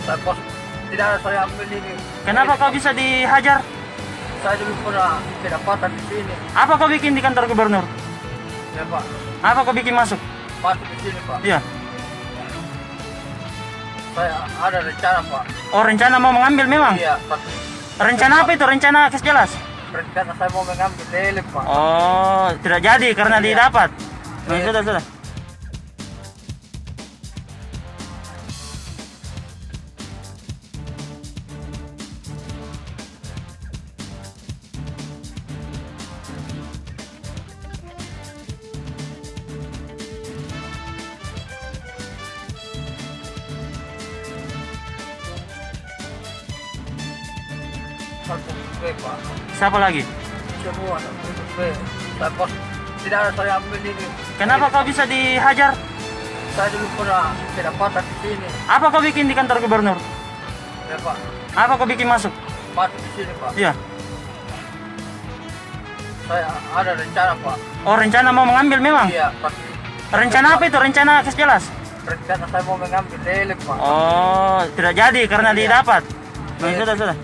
Tidak ada saya ambil ini. Kenapa kau bisa dihajar? Saya dulu pernah kedapatan di sini. Apa kau bikin di kantor gubernur? Ya Pak, Apa kau bikin masuk? masuk di sini Pak. Iya. Saya ada rencana Pak. Oh, rencana mau mengambil memang? Iya Pak. Rencana apa itu? Rencana kes jelas? Rencana saya mau mengambil lele Pak. Oh, tidak jadi karena Iya. didapat. Nah, Iya. sudah. Satu B Pak. Siapa lagi? Semua satu B. Tidak ada saya ambil ini. Kenapa kau bisa dihajar? Saya dulu pernah kedapatan di sini. Apa kau bikin di kantor gubernur? Ya Pak, Apa kau bikin masuk? masuk di sini Pak. Iya. Saya ada rencana Pak. Oh, rencana mau mengambil memang? Iya Pak. Rencana apa itu? Rencana kes jelas? Rencana saya mau mengambil lele Pak. Oh, tidak jadi karena Iya. didapat. Nah, Iya. sudah.